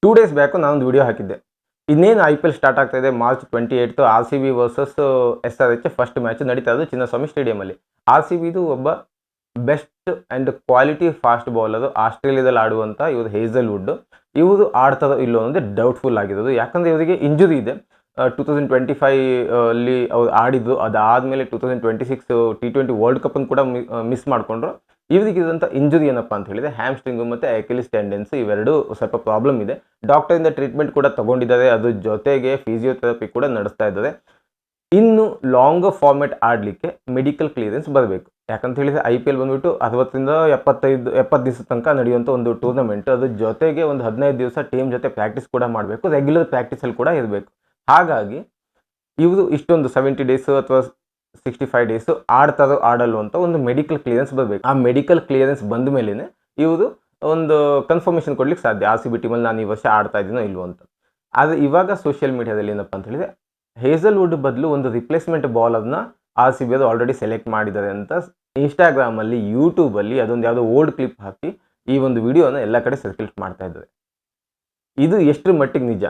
2 days back ನಾನೊಂದು video ಹಾಕಿದ್ದೆ. ಇನ್ನೇನು IPL ಸ್ಟಾರ್ಟ್ ಆಗ್ತಾ ಇದೆ March 28 RCB versus SRH first match ನಡೀತಾ ಇರೋದು ಚಿನ್ನಸ್ವಾಮಿ ಸ್ಟೇಡಿಯಮಲ್ಲಿ. RCBದು ಒಬ್ಬ best and quality fast bowler ಆಸ್ಟ್ರೇಲಿಯಾದಲ್ಲಿ ಆಡುವಂಥ ಇವರು ಹೇಸಲ್ವುಡ್. ಇವರು ಆಡ್ತಾರೋ ಇಲ್ಲೋ ಅನ್ನೋದೇ ಡೌಟ್ಫುಲ್ ಆಗಿರೋದು. ಯಾಕಂದರೆ ಇವರಿಗೆ ಇಂಜುರಿ ಇದೆ. 2025 ಅಲ್ಲಿ ಅವ್ರು ಆಡಿದ್ದು, ಅದಾದಮೇಲೆ 2026 T20 ವರ್ಲ್ಡ್ ಕಪ್ಪನ್ನು ಕೂಡ ಮಿಸ್ ಮಾಡಿಕೊಂಡ್ರು. ಇವರಿಗಿದಂಥ ಇಂಜುರಿ ಏನಪ್ಪ ಅಂತ ಹೇಳಿದರೆ ಹ್ಯಾಮ್ಸ್ಟ್ರಿಂಗು ಮತ್ತು ಅಕಿಲಿಸ್ ಟೆಂಡೆನ್ಸ್, ಇವೆರಡು ಸ್ವಲ್ಪ ಪ್ರಾಬ್ಲಮ್ ಇದೆ. ಡಾಕ್ಟರಿಂದ ಟ್ರೀಟ್ಮೆಂಟ್ ಕೂಡ ತೊಗೊಂಡಿದ್ದಾರೆ, ಅದ್ರ ಜೊತೆಗೆ ಫಿಸಿಯೋಥೆರಪಿ ಕೂಡ ನಡೆಸ್ತಾ ಇದ್ದಾರೆ. ಇನ್ನು ಲಾಂಗ್ ಫಾರ್ಮೆಟ್ ಆಡಲಿಕ್ಕೆ ಮೆಡಿಕಲ್ ಕ್ಲಿಯರೆನ್ಸ್ ಬರಬೇಕು. ಯಾಕಂತ ಹೇಳಿದರೆ IPL ಬಂದುಬಿಟ್ಟು 60ರಿಂದ 70 ದಿವಸ ತನಕ ನಡೆಯುವಂಥ ಒಂದು ಟೂರ್ನಮೆಂಟ್. ಅದ್ರ ಜೊತೆಗೆ ಒಂದು 15 ದಿವಸ ಟೀಮ್ ಜೊತೆ ಪ್ರಾಕ್ಟೀಸ್ ಕೂಡ ಮಾಡಬೇಕು, ರೆಗ್ಯುಲರ್ ಪ್ರಾಕ್ಟೀಸಲ್ಲಿ ಕೂಡ ಇರಬೇಕು. ಹಾಗಾಗಿ ಇವರು ಇಷ್ಟೊಂದು 70 ಡೇಸು ಅಥವಾ 65 ಡೇಸು ಆಡ್ತಾರೋ ಆಡಲ್ವ ಅಂತ ಒಂದು ಮೆಡಿಕಲ್ ಕ್ಲಿಯರೆನ್ಸ್ ಬರಬೇಕು. ಆ ಮೆಡಿಕಲ್ ಕ್ಲಿಯರೆನ್ಸ್ ಬಂದ ಮೇಲೇ ಇವರು ಒಂದು ಕನ್ಫರ್ಮೇಷನ್ ಕೊಡ್ಲಿಕ್ಕೆ ಸಾಧ್ಯ RCB ಟೀಮಲ್ಲಿ ನಾನು ಈ ವರ್ಷ ಆಡ್ತಾ ಇದ್ದೀನೋ ಇಲ್ವೋ ಅಂತ. ಆದರೆ ಇವಾಗ ಸೋಷಿಯಲ್ ಮೀಡಿಯಾದಲ್ಲಿ ಏನಪ್ಪ ಅಂತ ಹೇಳಿದರೆ ಹೇಸಲ್ವುಡ್ ಬದಲು ಒಂದು ರಿಪ್ಲೇಸ್ಮೆಂಟ್ ಬಾಲರ್ನ RCB ಅದು ಆಲ್ರೆಡಿ ಸೆಲೆಕ್ಟ್ ಮಾಡಿದ್ದಾರೆ ಅಂತ ಇನ್ಸ್ಟಾಗ್ರಾಮಲ್ಲಿ, ಯೂಟ್ಯೂಬಲ್ಲಿ ಅದೊಂದು ಯಾವುದೋ ಓಲ್ಡ್ ಕ್ಲಿಪ್ ಹಾಕಿ ಈ ಒಂದು ವಿಡಿಯೋನ ಎಲ್ಲ ಕಡೆ ಸರ್ಕ್ಯುಲೇಟ್ ಮಾಡ್ತಾ ಇದ್ದಾರೆ. ಇದು ಎಷ್ಟರ ಮಟ್ಟಿಗೆ ನಿಜ?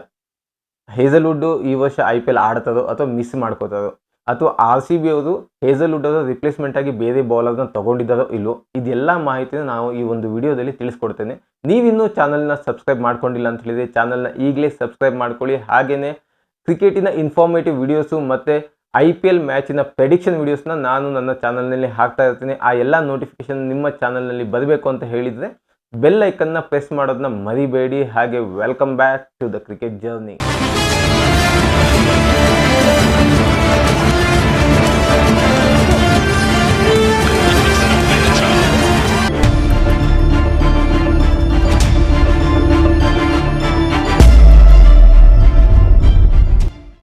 ಹೇಸಲ್ವುಡ್ ಈ ವರ್ಷ IPL ಆಡ್ತದೋ ಅಥವಾ ಮಿಸ್ ಮಾಡ್ಕೋತಾರೋ, ಅಥವಾ RCB ಅವರು ಹೇಸಲ್ವುಡ್ ಅವರ ರಿಪ್ಲೇಸ್ಮೆಂಟ್ ಆಗಿ ಬೇರೆ ಬೌಲರ್ನ ತೊಗೊಂಡಿದ್ದಾರೋ ಇಲ್ಲೋ, ಇದೆಲ್ಲ ಮಾಹಿತಿನ ನಾವು ಈ ಒಂದು ವಿಡಿಯೋದಲ್ಲಿ ತಿಳಿಸ್ಕೊಡ್ತೇನೆ. ನೀವಿನ್ನೂ ಚಾನಲ್ನ ಸಬ್ಸ್ಕ್ರೈಬ್ ಮಾಡ್ಕೊಂಡಿಲ್ಲ ಅಂತ ಹೇಳಿದರೆ ಚಾನಲ್ನ ಈಗಲೇ ಸಬ್ಸ್ಕ್ರೈಬ್ ಮಾಡ್ಕೊಳ್ಳಿ. ಹಾಗೆಯೇ ಕ್ರಿಕೆಟಿನ ಇನ್ಫಾರ್ಮೇಟಿವ್ ವಿಡಿಯೋಸು ಮತ್ತು IPL ಮ್ಯಾಚಿನ ಪ್ರೆಡಿಕ್ಷನ್ ವಿಡಿಯೋಸ್ನ ನಾನು ನನ್ನ ಚಾನಲ್ನಲ್ಲಿ ಹಾಕ್ತಾ ಇರ್ತೀನಿ. ಆ ಎಲ್ಲ ನೋಟಿಫಿಕೇಷನ್ ನಿಮ್ಮ ಚಾನಲ್ನಲ್ಲಿ ಬರಬೇಕು ಅಂತ ಹೇಳಿದರೆ ಬೆಲ್ ಐಕನ್ನ ಪ್ರೆಸ್ ಮಾಡೋದನ್ನ ಮರಿಬೇಡಿ. ಹಾಗೆ welcome back to the cricket journey.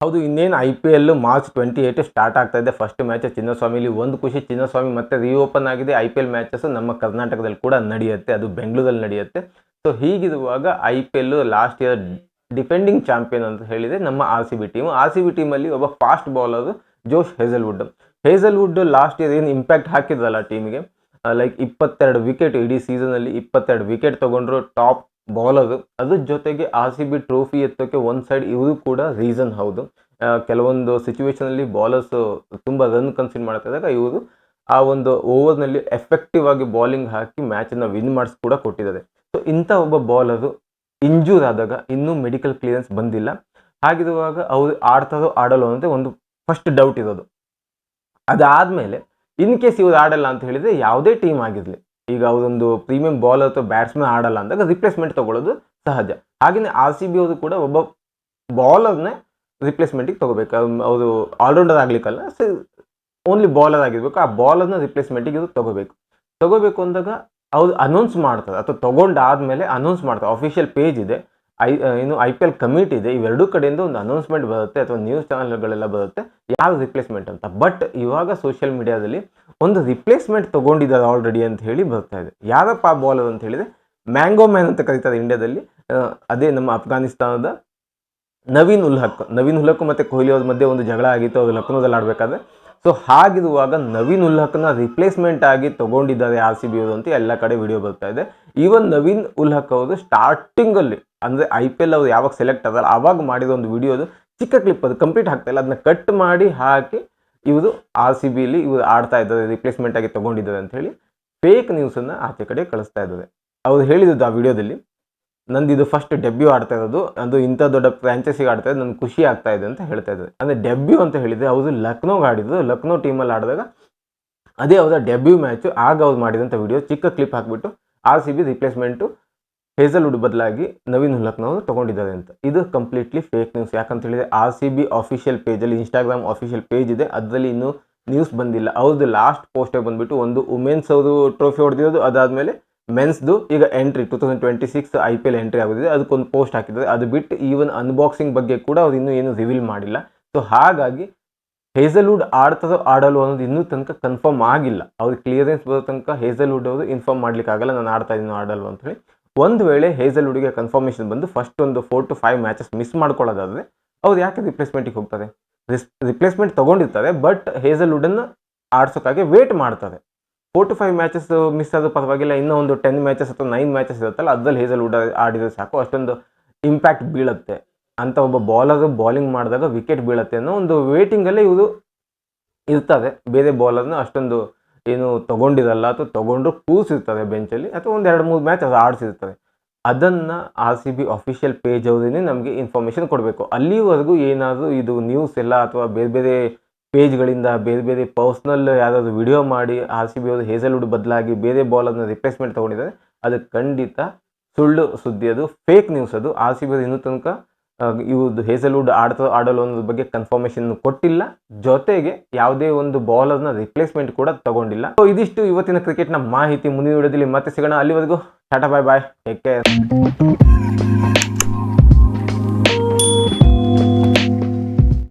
ಹೌದು, ಇನ್ನೇನು IPL ಮಾರ್ಚ್ 28 ಸ್ಟಾರ್ಟ್ ಆಗ್ತಾ ಇದೆ. ಫಸ್ಟ್ ಮ್ಯಾಚ್ ಚಿನ್ನಸ್ವಾಮಿಲಿ. ಒಂದು ಖುಷಿ, ಚಿನ್ನಸ್ವಾಮಿ ಮತ್ತೆ ರೀಓಪನ್ ಆಗಿದೆ. IPL ಮ್ಯಾಚಸ್ ನಮ್ಮ ಕರ್ನಾಟಕದಲ್ಲಿ ಕೂಡ ನಡೆಯುತ್ತೆ, ಅದು ಬೆಂಗಳೂರಲ್ಲಿ ನಡೆಯುತ್ತೆ. ಸೊ ಹೀಗಿರುವಾಗ IPL last year defending champion ಅಂತ ಹೇಳಿದರೆ ನಮ್ಮ RCB ಟೀಮು. RCB ಟೀಮಲ್ಲಿ ಒಬ್ಬ ಫಾಸ್ಟ್ ಬೌಲರು ಜೋಶ್ ಹೇಸಲ್ವುಡ್ ಲಾಸ್ಟ್ ಇಯರ್ ಏನು ಇಂಪ್ಯಾಕ್ಟ್ ಹಾಕಿದ್ರಲ್ಲ ಟೀಮಿಗೆ, ಲೈಕ್ 22 ವಿಕೆಟ್ ಇಡೀ ಸೀಸನಲ್ಲಿ 22 ವಿಕೆಟ್ ತೊಗೊಂಡ್ರು, ಟಾಪ್ ಬೌಲರು. ಅದ್ರ ಜೊತೆಗೆ RCB ಟ್ರೋಫಿ ಎತ್ತೋಕ್ಕೆ ಒಂದು ಸೈಡ್ ಇವರು ಕೂಡ ರೀಸನ್ ಹೌದು. ಕೆಲವೊಂದು ಸಿಚುವೇಷನಲ್ಲಿ ಬೌಲರ್ಸು ತುಂಬ ರನ್ ಕನ್ಸಿಡರ್ ಮಾಡ್ತಾ ಇದ್ದಾಗ ಇವರು ಆ ಒಂದು ಓವರ್ನಲ್ಲಿ ಎಫೆಕ್ಟಿವ್ ಆಗಿ ಬೌಲಿಂಗ್ ಹಾಕಿ ಮ್ಯಾಚನ್ನು ವಿನ್ ಮಾಡಿಸಿ ಕೂಡ ಕೊಟ್ಟಿದ್ದಾರೆ. ಸೊ ಇಂಥ ಒಬ್ಬ ಬೌಲರು ಇಂಜೂರ್ ಆದಾಗ ಇನ್ನೂ ಮೆಡಿಕಲ್ ಕ್ಲಿಯರೆನ್ಸ್ ಬಂದಿಲ್ಲ. ಹಾಗಿರುವಾಗ ಅವರು ಆಡ್ತಾರೋ ಆಡಲ್ಲ ಅನ್ನೋದೇ ಒಂದು ಫಸ್ಟ್ ಡೌಟ್ ಇರೋದು. ಅದಾದಮೇಲೆ ಇನ್ ಕೇಸ್ ಇವ್ರು ಆಡಲ್ಲ ಅಂತ ಹೇಳಿದರೆ ಯಾವುದೇ ಟೀಮ್ ಆಗಿರಲಿ, ಈಗ ಅವರೊಂದು ಪ್ರೀಮಿಯಂ ಬೌಲರ್ ಅಥವಾ ಬ್ಯಾಟ್ಸ್ಮನ್ ಆಡಲ್ಲ ಅಂದಾಗ ರಿಪ್ಲೇಸ್ಮೆಂಟ್ ತೊಗೊಳ್ಳೋದು ಸಹಜ. ಹಾಗೆಯೇ RCB ಅವರು ಕೂಡ ಒಬ್ಬ ಬೌಲರ್ನೇ ರಿಪ್ಲೇಸ್ಮೆಂಟಿಗೆ ತೊಗೋಬೇಕು. ಅವರು ಆಲ್ರೌಂಡರ್ ಆಗಲಿಕ್ಕಲ್ಲ, ಓನ್ಲಿ ಬೌಲರ್ ಆಗಿರಬೇಕು. ಆ ಬೌಲರ್ನ ರಿಪ್ಲೇಸ್ಮೆಂಟಿಗೆ ಇದು ತೊಗೋಬೇಕು ಅಂದಾಗ ಅವ್ರು ಅನೌನ್ಸ್ ಮಾಡ್ತಾರೆ, ಅಥವಾ ತೊಗೊಂಡಾದಮೇಲೆ ಅನೌನ್ಸ್ ಮಾಡ್ತಾರೆ. ಅಫಿಷಿಯಲ್ ಪೇಜ್ ಇದೆ, IPL ಕಮಿಟಿ ಇದೆ, ಇವೆರಡೂ ಕಡೆಯಿಂದ ಒಂದು ಅನೌನ್ಸ್ಮೆಂಟ್ ಬರುತ್ತೆ ಅಥವಾ ನ್ಯೂಸ್ ಚಾನಲ್ಗಳೆಲ್ಲ ಬರುತ್ತೆ ಯಾರು ರಿಪ್ಲೇಸ್ಮೆಂಟ್ ಅಂತ. ಬಟ್ ಇವಾಗ ಸೋಷಿಯಲ್ ಮೀಡಿಯಾದಲ್ಲಿ ಒಂದು ರಿಪ್ಲೇಸ್ಮೆಂಟ್ ತೊಗೊಂಡಿದ್ದಾರೆ ಆಲ್ರೆಡಿ ಅಂತ ಹೇಳಿ ಬರ್ತಾ ಇದೆ. ಯಾರಪ್ಪ ಆ ಬೌಲರ್ ಅಂತ ಹೇಳಿದರೆ ಮ್ಯಾಂಗೋ ಮ್ಯಾನ್ ಅಂತ ಕರೀತಾರೆ ಇಂಡಿಯಾದಲ್ಲಿ. ಅದೇ ನಮ್ಮ ಅಫ್ಘಾನಿಸ್ತಾನದ ನವೀನ್ ಉಲ್ ಹಕ್ ಮತ್ತು ಕೊಹ್ಲಿ ಅವ್ರ ಮಧ್ಯೆ ಒಂದು ಜಗಳ ಆಗಿತ್ತು ಅದು ಲಕ್ನೋದಲ್ಲಿ ಆಡಬೇಕಾದ್ರೆ. ಸೊ ಹಾಗಿರುವಾಗ ನವೀನ್ ಉಲ್ ಹಕ್ನ ರಿಪ್ಲೇಸ್ಮೆಂಟ್ ಆಗಿ ತೊಗೊಂಡಿದ್ದಾರೆ RCB ಅವರು ಅಂತ ಎಲ್ಲ ಕಡೆ ವಿಡಿಯೋ ಬರ್ತಾ ಇದೆ. ಈವನ್ ನವೀನ್ ಉಲ್ ಹಕ್ ಅವರು ಸ್ಟಾರ್ಟಿಂಗಲ್ಲಿ ಅಂದರೆ IPL ಅವರು ಯಾವಾಗ ಸೆಲೆಕ್ಟ್ ಆದಲ್ಲ ಆವಾಗ ಮಾಡಿರೋ ಒಂದು ವಿಡಿಯೋದು ಚಿಕ್ಕ ಕ್ಲಿಪ್, ಅದು ಕಂಪ್ಲೀಟ್ ಆಗ್ತಾಯಿಲ್ಲ, ಅದನ್ನ ಕಟ್ ಮಾಡಿ ಹಾಕಿ ಇವರು RCBಲಿ ಇವರು ಆಡ್ತಾ ಇದ್ದಾರೆ, ರಿಪ್ಲೇಸ್ಮೆಂಟ್ ಆಗಿ ತೊಗೊಂಡಿದ್ದಾರೆ ಅಂತ ಹೇಳಿ ಫೇಕ್ ನ್ಯೂಸನ್ನು ಆಚೆ ಕಡೆ ಕಳಿಸ್ತಾ ಇದ್ದಾರೆ. ಅವ್ರು ಹೇಳಿದ್ದು ಆ ವಿಡಿಯೋದಲ್ಲಿ, ನಂದು ಇದು ಫಸ್ಟ್ ಡೆಬ್ಯೂ ಆಡ್ತಾ ಇರೋದು, ಅದು ಇಂಥ ದೊಡ್ಡ ಫ್ರಾಂಚೈಸಿಗೆ ಆಡ್ತಾ ಇದ್ದು ನನಗೆ ಖುಷಿ ಆಗ್ತಾ ಇದೆ ಅಂತ ಹೇಳ್ತಾ ಇದ್ದಾರೆ. ಅಂದರೆ ಡೆಬ್ಯೂ ಅಂತ ಹೇಳಿದರೆ ಅವರು ಲಕ್ನೋಗೆ ಆಡಿದ್ದು, ಲಕ್ನೋ ಟೀಮಲ್ಲಿ ಆಡಿದಾಗ ಅದೇ ಅವರ ಡೆಬ್ಯೂ ಮ್ಯಾಚು. ಆಗ ಅವ್ರು ಮಾಡಿದಂಥ ವಿಡಿಯೋ ಚಿಕ್ಕ ಕ್ಲಿಪ್ ಹಾಕಿಬಿಟ್ಟು RCB ರಿಪ್ಲೇಸ್ಮೆಂಟು ಹೇಸಲ್ವುಡ್ ಬದಲಾಗಿ ನವೀನ್ ಉಲ್ ಹಕ್ನವರು ತೊಗೊಂಡಿದ್ದಾರೆ ಅಂತ. ಇದು ಕಂಪ್ಲೀಟ್ಲಿ ಫೇಕ್ ನ್ಯೂಸ್. ಯಾಕಂತ ಹೇಳಿದರೆ RCB ಆಫಿಷಿಯಲ್ ಪೇಜಲ್ಲಿ, ಇನ್ಸ್ಟಾಗ್ರಾಮ್ ಆಫಿಷಿಯಲ್ ಪೇಜ್ ಇದೆ, ಅದರಲ್ಲಿ ಇನ್ನೂ ನ್ಯೂಸ್ ಬಂದಿಲ್ಲ. ಅವ್ರದ್ದು ಲಾಸ್ಟ್ ಪೋಸ್ಟೇ ಬಂದುಬಿಟ್ಟು ಒಂದು ವುಮೆನ್ಸ್ ಅವರು ಟ್ರೋಫಿ ಹೊಡೆದಿರೋದು, ಅದಾದಮೇಲೆ ಮೆನ್ಸ್ದು ಈಗ ಎಂಟ್ರಿ 2026 IPL ಎಂಟ್ರಿ ಆಗೋದಿದೆ, ಅದಕ್ಕೊಂದು ಪೋಸ್ಟ್ ಹಾಕಿದ್ದಾರೆ. ಅದು ಬಿಟ್ಟು ಈವನ್ ಅನ್ಬಾಕ್ಸಿಂಗ್ ಬಗ್ಗೆ ಕೂಡ ಅವ್ರು ಇನ್ನೂ ಏನು ರಿವೀಲ್ ಮಾಡಿಲ್ಲ. ಸೊ ಹಾಗಾಗಿ ಹೇಸಲ್ವುಡ್ ಆಡ್ತದೋ ಆಡಲು ಅನ್ನೋದು ಇನ್ನೂ ತನಕ ಕನ್ಫರ್ಮ್ ಆಗಿಲ್ಲ. ಅವ್ರಿಗೆ ಕ್ಲಿಯರೆನ್ಸ್ ಬರೋ ತನಕ ಹೇಸಲ್ವುಡ್ ಅವರು ಇನ್ಫಾರ್ಮ್ ಮಾಡಲಿಕ್ಕಾಗಲ್ಲ ನಾನು ಆಡ್ತಾ ಇದ್ದೀನೋ ಆಡಲ್ವ ಅಂತ ಹೇಳಿ. ಒಂದು ವೇಳೆ ಹೇಸಲ್ವುಡ್ಗೆ ಕನ್ಫರ್ಮೇಷನ್ ಬಂದು ಫಸ್ಟ್ ಒಂದು 4 to 5 ಮ್ಯಾಚಸ್ ಮಿಸ್ ಮಾಡ್ಕೊಳ್ಳೋದಾದರೆ ಅವ್ರು ಯಾಕೆ ರಿಪ್ಲೇಸ್ಮೆಂಟಿಗೆ ಹೋಗ್ತಾರೆ? ರಿಪ್ಲೇಸ್ಮೆಂಟ್ ತೊಗೊಂಡಿರ್ತಾರೆ, ಬಟ್ ಹೇಸಲ್ವುಡನ್ನು ಆಡ್ಸೋಕ್ಕಾಗಿ ವೇಟ್ ಮಾಡ್ತಾರೆ. 4 to 5 ಮ್ಯಾಚಸ್ ಮಿಸ್ ಆದರೂ ಪರವಾಗಿಲ್ಲ, ಇನ್ನೂ ಒಂದು 10 ಮ್ಯಾಚಸ್ ಅಥವಾ 9 ಮ್ಯಾಚಸ್ ಇರುತ್ತಲ್ಲ, ಅದರಲ್ಲಿ ಹೇಸಲ್ವುಡ್ ಆಡಿದರೆ ಸಾಕು, ಅಷ್ಟೊಂದು ಇಂಪ್ಯಾಕ್ಟ್ ಬೀಳುತ್ತೆ ಅಂತ ಒಬ್ಬ ಬೌಲರ್ ಬೌಲಿಂಗ್ ಮಾಡಿದಾಗ ವಿಕೆಟ್ ಬೀಳುತ್ತೆ ಅನ್ನೋ ಒಂದು ವೇಟಿಂಗಲ್ಲೇ ಇವರು ಇರ್ತದೆ. ಬೇರೆ ಬೌಲರ್ನ ಅಷ್ಟೊಂದು ಏನು ತೊಗೊಂಡಿರಲ್ಲ ಅಥವಾ ತೊಗೊಂಡ್ರು ಕೂರಿಸಿರ್ತಾರೆ ಬೆಂಚಲ್ಲಿ ಅಥವಾ ಒಂದು 2-3 ಮ್ಯಾಚ್ ಅದು ಆಡಿಸಿರ್ತಾರೆ. ಅದನ್ನು RCB ಅಫಿಷಿಯಲ್ ಪೇಜ್ ಅವರೇ ನಮಗೆ ಇನ್ಫಾರ್ಮೇಷನ್ ಕೊಡಬೇಕು. ಅಲ್ಲಿವರೆಗೂ ಏನಾದರೂ ಇದು ನ್ಯೂಸ್ ಎಲ್ಲ ಅಥವಾ ಬೇರೆ ಬೇರೆ ಪೇಜ್ಗಳಿಂದ ಬೇರೆ ಬೇರೆ ಪರ್ಸ್ನಲ್ ಯಾರಾದರೂ ವಿಡಿಯೋ ಮಾಡಿ RCB ಅವರು ಹೇಸಲ್ವುಡ್ ಬದಲಾಗಿ ಬೇರೆ ಬೌಲರ್ನ ರಿಪ್ಲೇಸ್ಮೆಂಟ್ ತೊಗೊಂಡಿದ್ದಾರೆ, ಅದು ಖಂಡಿತ ಸುಳ್ಳು ಸುದ್ದಿ, ಅದು ಫೇಕ್ ನ್ಯೂಸ್. ಅದು RCB ಅವರು ಇನ್ನೂ ತನಕ ಇವ್ರದ್ದು ಹೇಸಲ್ವುಡ್ ಆಡಲು ಅನ್ನೋದ್ರ ಬಗ್ಗೆ ಕನ್ಫರ್ಮೇಷನ್ ಕೊಟ್ಟಿಲ್ಲ, ಜೊತೆಗೆ ಯಾವುದೇ ಒಂದು ಬೌಲರ್ನ ರಿಪ್ಲೇಸ್ಮೆಂಟ್ ಕೂಡ ತಗೊಂಡಿಲ್ಲ. ಸೊ ಇದಿಷ್ಟು ಇವತ್ತಿನ ಕ್ರಿಕೆಟ್ನ ಮಾಹಿತಿ. ಮುಂದಿನ ವಿಡಿಯೋದಲ್ಲಿ ಮತ್ತೆ ಸಿಗೋಣ. ಅಲ್ಲಿವರೆಗೂ ಟಾಟಾ, ಬಾಯ್ ಬಾಯ್, ಟೇಕ್ ಕೇರ್.